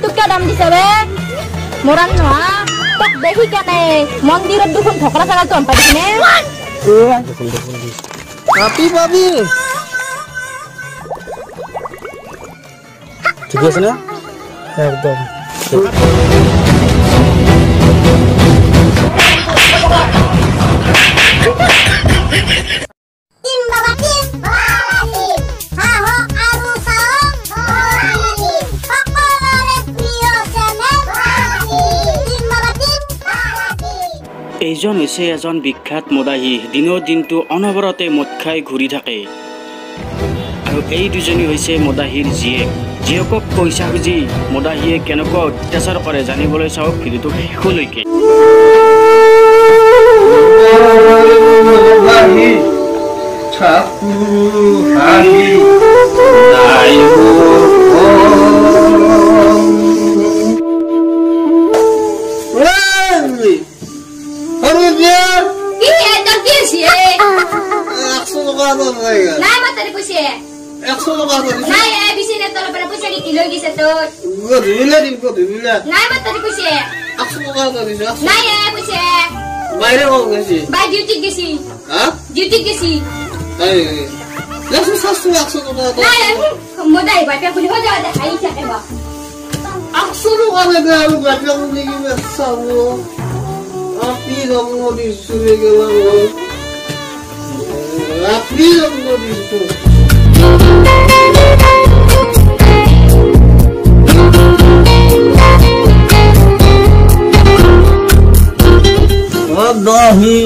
তোক কিয় দাম দিছে বে মৰাণ নহয় তোক দেখি কেনে মন্দিৰত দুখন ঢকৰা চাগালটো আন পাইছি নে আপি পাবি ঠিক আছে না একদম এইজন হৈছে এজন বিখ্যাত মদাহী দিনৰ দিনটো অনবৰতে মদ খাই ঘূৰি থাকে আৰু এই দুজনী হৈছে মদাহীৰ জীয়েকক পইচা খুজি মদাহীয়ে কেনেকুৱা অত্যাচাৰ কৰে জানিবলৈ চাওক ভিডিঅ'টো শেষলৈকে নাই মাতারে পয়সা 100 টাকা দিছি নাই এ বিছিনে তোর পরে পয়সা কি লই গিছে তোর গদিলা দিম গদিলা নাই মাতারে পয়সা 100 টাকা দিছি নাই এ পয়সা বাইরে কো গেছি বাই ডিউটি গেছি হ্যাঁ ডিউটি গেছি এই লাসু সাসু 100 টাকা নাই মোদাই বাটা পুলি হয়ে যাওয়া দেখাই থাকে বা 100 টাকা দে আমি বাটা পুলি কি মেসাবো আপনি রঙ দিছু গেল আপনি রঙ দিছু Dahi,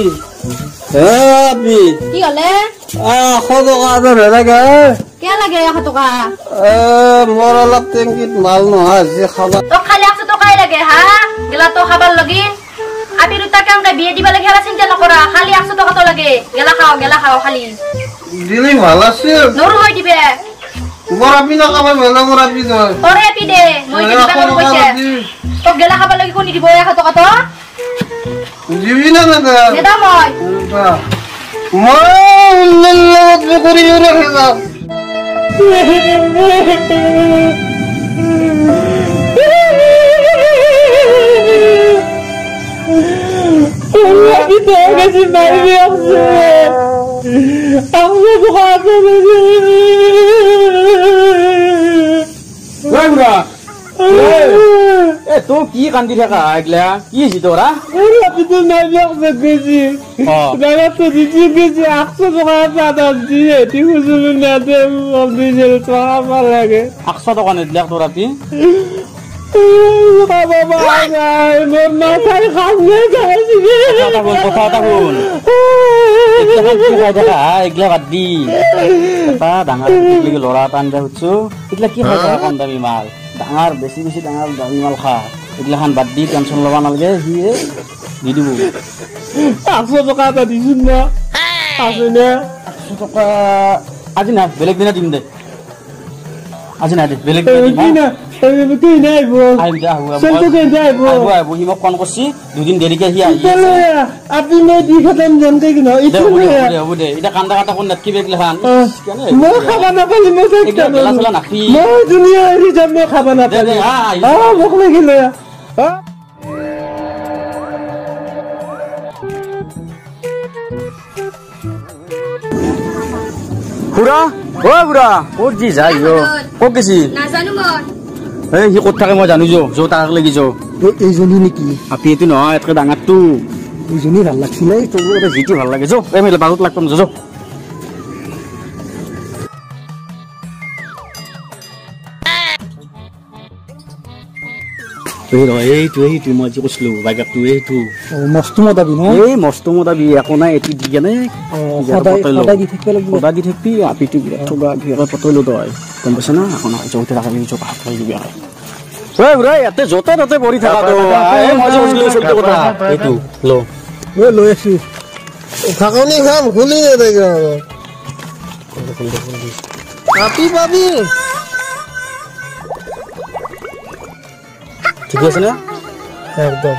abi. কি হলে? Kau ada lagi? কে লাগে 100 টাকা? Moral lap tengkit mal no haji khabar. তো খালি 100 টাকাই লাগে হ্যাঁ? গেলা তো খাবার লাগি। আপনি রুতাকে আমরা বিয়ে দিবা লাগে হেলা চিন্তা নকরা। খালি 100 টাকা তো লাগে। গেলা খাও খালি। দিলি ভালো আছে? নরু হই দিবে। গোরাবি না খাবার মেলা গোরাবি না। ওরে আপি দে, মই দিবা কোন কইছে? তো গেলা খাবার লাগি কোনি দিব 100 টাকা তো? দিবি না দাদা এটা মই মল্লাত বকরি রেখে দাও আমি তো গেছি বাইরে আছে আমি বুখাতে রাগরা এ তো কি কান্দি থাকা আগলা কি হইছে তোরা আপনি তো নাইলাম গেছি দাদা তো দিছি গেছি 100 টাকা দাদা দিয়ে ঠিক হুজুর না দে আপনি যে তো আমার লাগে 100 টাকা নিদিলা তোরা তি বাবা আয় মোর মাথায় খামনে যাইছি কথা বল এটা কি খাই থাকা আগলা বাদ দি তা ডাঙৰ লাগি লৰা টান দে হচ্ছো এগলা কি খাই থাকা কান্দাবি মাল ডাঙৰ বেছি ডাঙৰ দামি মাল খা এগলা খান বাদ দি টেনশন লবা নালাগে হি দি দিব 100 টাকা এটা দিছুন না আছে না 100 টাকা আজি না বেলেগ দিনা দিম দে আজি না দে বেলেগ দিনা তুই নাই বো আই যা হুয়া চলতে কে যাই বো বহি মোক কোন করছি দুদিন দেরিকে হি আই আপনি মই দি খতম জানতে কি না ইতো দে এটা কান্দা কাটা কোন নাকি বেগলে খান কেনে মই খাবা না পালি মই একটা গলা চলা নাকি মই দুনিয়া এরি যাম মই খাবা না পালি মোক লাগিলে পুরা ও পুরা ওর জি যাইও ও গেছি না জানো মই এই হি কত থাকে মই জানো যো তাক লাগি যো এইজনী নেকি আপনি এটো নহয় এতকে ডাঙারটো এইজনী ভাল লাগছিল তোর ওটা জিটি ভাল লাগে যো এই মেলে বাজত লাগতাম যো তুই মই যে কৈছিলো বাইকটো এইটো মস্ত মদাবি ন এই মস্ত মদাবি একো নাই এটি দি কেনে সদায় দি থাকিব লাগিব সদায় দি থাকিবি আপিটো ঠগা ঘিৰা পতলো তই গম পাইছ না এখন যৌতে ৰাখি যো ভাত খাই দিবি আৰু ওই ৰে এতে যতে ততে পৰি থাকা তো এই মই যে কৈছিলো সত্য কথা এইটো লো লৈ আছো থাকনি খাম খুলি দে আপি পাবি ঠিক আছে না একদম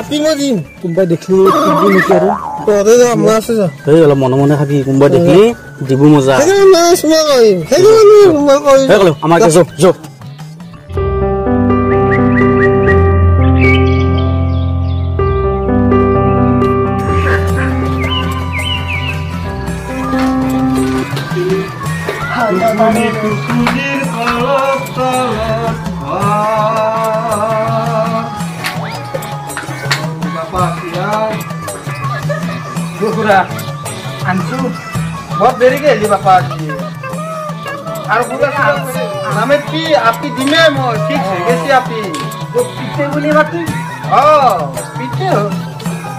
আপি মই দিম কোনবা দেখলি দিবি নেকি আৰু তৰে আমাৰ আছে যা এই অলপ মনে মনে খাবি কোনবা দেখলি দিব মজা হেই না সুমা কই হেই মই কই হেই আমাৰ যো যো তুজিৰ কলত তলত বাপা খুৰা আনছো বহুত দেৰিকে আহিলি বাপা আজি আৰু খুৰা নামে কি আপি দিমে মই ফিক্স হৈ গেছি আপি পিঠে বুলি মাতি পিঠে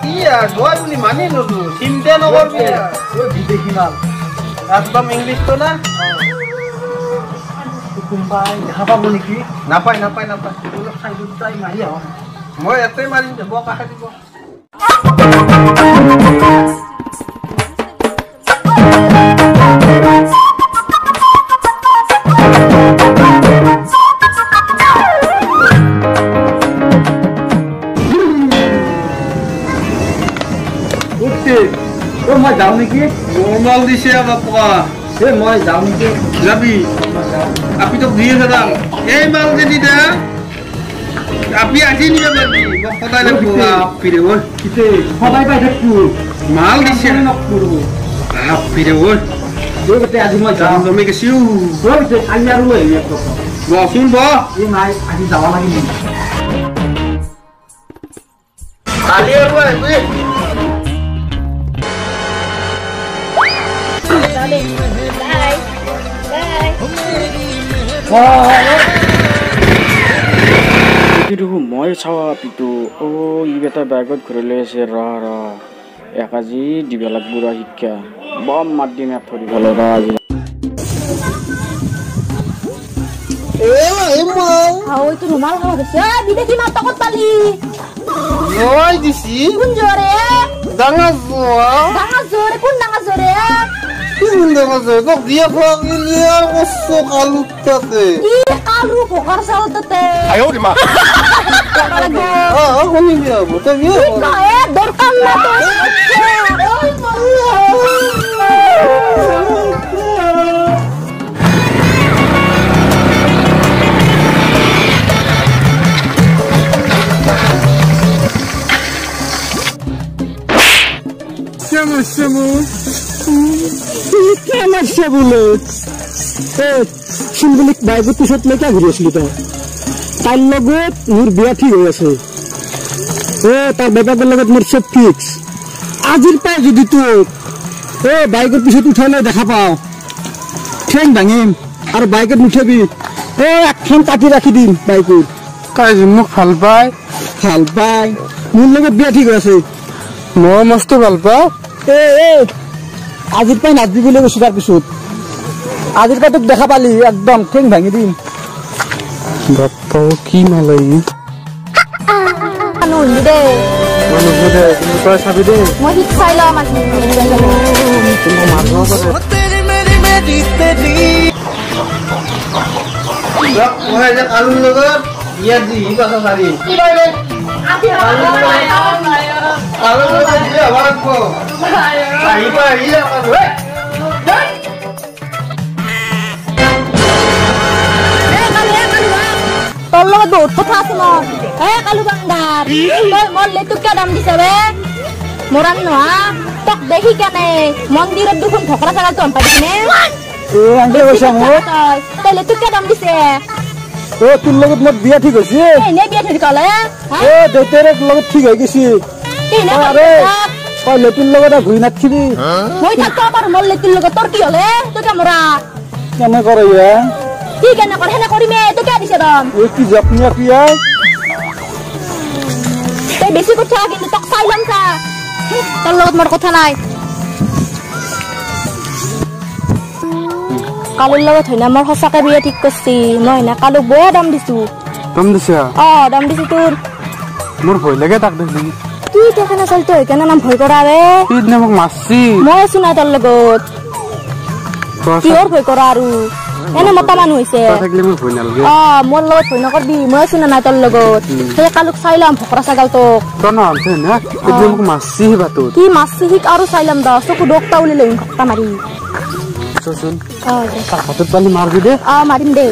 কি গয় বুলি মানি ললো চিন্তা নকৰবি বিদেশী মাল একদম ইংলিছটো না কোনোবাই দেখা পাব নেকি নাপায় নাপায় নাপায় মই এটাই মাৰিম যাব কাষে দিব মই যাওঁ নেকি নৰ্মাল দিছে বাপা মই যাওঁ নেকি যাবি আপি তোক দিয়ে দাদা এই মাল যদি দে আপি আজি নিয়ে যাবি মোক সদায় লাগিব আপিৰে ঐ সদায় পাই থাকো মাল দিছে নকৰো আপিৰে ঐ আজি মই যাওঁ জমি গেছিও কালি আৰু বচোন ব নাই আজি যাব লাগিব কালি আৰু আহিবি মই চাওঁ পিটো ই এটা বেগত ঘূৰি লৈ আছে ৰ এক আজি দিব লাগিব ৰ শিক্ষা বম মাত দিম এক ধৰি ভালো ৰ আজি এইটো ৰুমাল খাব গৈছে বিদেশী মাত ক'ত পালি নয় দিছি কোন জোৰে ডাঙৰ যোৱা ডাঙৰ জোৰে কোন ডাঙৰ জোৰে কি ডাঙৰ যোৱা তোক দিয়ে খোৱা কিলিয়া কষ্ট কালুত তাতে কি কালু ভোকৰ চাউল তাতে শুনি দিয়া হ'ব তই কি দৰকাৰ নাই চিম্বলিক বাইকৰ পিছত মই কিয় ঘূৰি আছিলি তই তাইৰ লগত মোৰ বিয়া ঠিক হৈ আছে তাৰ বেটাকৰ লগত মোৰ চব ফিক্স আজিৰ পৰা যদি তোক বাইকৰ পিছত উঠাই লৈ দেখা পাওঁ ঠেং ভাঙিম আৰু বাইকত নুঠাবি একখন কাটি ৰাখি দিম বাইকৰ তাই মোক ভাল পায় মোৰ লগত বিয়া ঠিক হৈ আছে মই মস্ত ভাল পাওঁ আজিৰ পৰাই নাচবি বুলি কৈছো তাৰ পিছত আজিৰ পৰা তোক দেখা পালি একদম ঠেং ভাঙি দিম বাপ্পা কি মালাই তই চাবি দেই মই শিক চাই লম আজি আলুৰ লগত ইয়াত দি পাছ চাৰি আলুৰ লগত দিয়ে আভাৰ আহিবা আহিলে তোৰ লগত বহুত কথা আছে মোৰ কালু বান্দাৰ তই মোৰ লেতুক কিয় দাম দিছে বে মোৰান নোহা তোক দেখি কেনে মন্দিৰত দুখন ভকৰা চাগাল তন পাইছিনে তই লেতুক কিয় দাম দিছে তোৰ লগত মোৰ বিয়া ঠিক হৈছে এনে বিয়া ঠিক কলে দেউতাৰ লগত ঠিক হৈ গৈছে তই লেতুৰ লগত ঘূৰি নাথিবি মই থাকব পাৰো মোৰ লেতুৰ লগত তোৰ কি হলে তই কামৰা কেনে কৰে কি কেনে কৰে হেনে কৰিমে তই কিয় দিছে দাম কি যত্ন তই বেছি কথা কিন্তু তোক চাই লম চা তোর লগত মোর কথা নাই কালুর লগত হয় না মোর সঁচাকে বিয়া ঠিক করছি মই না কালুক বয়া দাম দিছো দাম দিছে দাম দিছি তোর মোৰ ভয় লাগে তাক দেখি তুই দেখে না চলতে হয় কেন নাম ভয় করা রে সিদিনা মোক মারছি মই আছো না তোর লগত কিহর ভয় করা আৰু এনে মতা মানুহ হৈছে থাকলে মোৰ ভয় নালাগে মোৰ লগত ভয় নকৰবি মই আছো না নাই তোৰ লগত সেই কালুক চাইলাম ভকৰা ছাগাল তোক তই নহলছে না সিদিনা মোক মাৰছি বাটত কি মাছি শিক আৰু চাইলাম দা চকু ডক্টা উলি লৈ ঘক্তা মাৰি চোন তাৰ হাতত পালি মাৰবি দে মাৰিম দে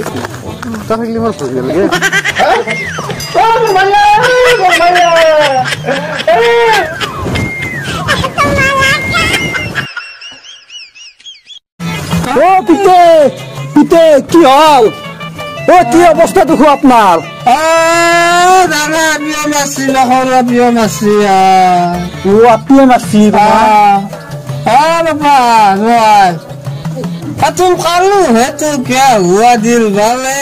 তই থাকলে মোৰ ভয় নালাগে পিতে পিছে কি হল ও কি অবস্থা দেখো আপনার দাদা বিয়া মাছি নহ'লে বিয়া মাছি ও আপনি মারছি बाबा रोज तुम कालू है तो क्या हुआ दिल वाले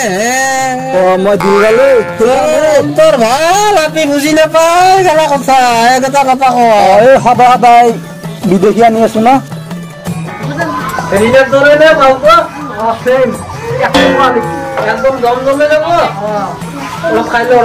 मैं दिल वाले তোর ভাল আপনি বুঝি নাপায় কেলা কথা এটা কথা এই হাবা হাবাই বিদেশি আনি আছো না রিজার্ভ ধরে নে বাবু সেম একদম জমজমে যাব অলপ খাই লো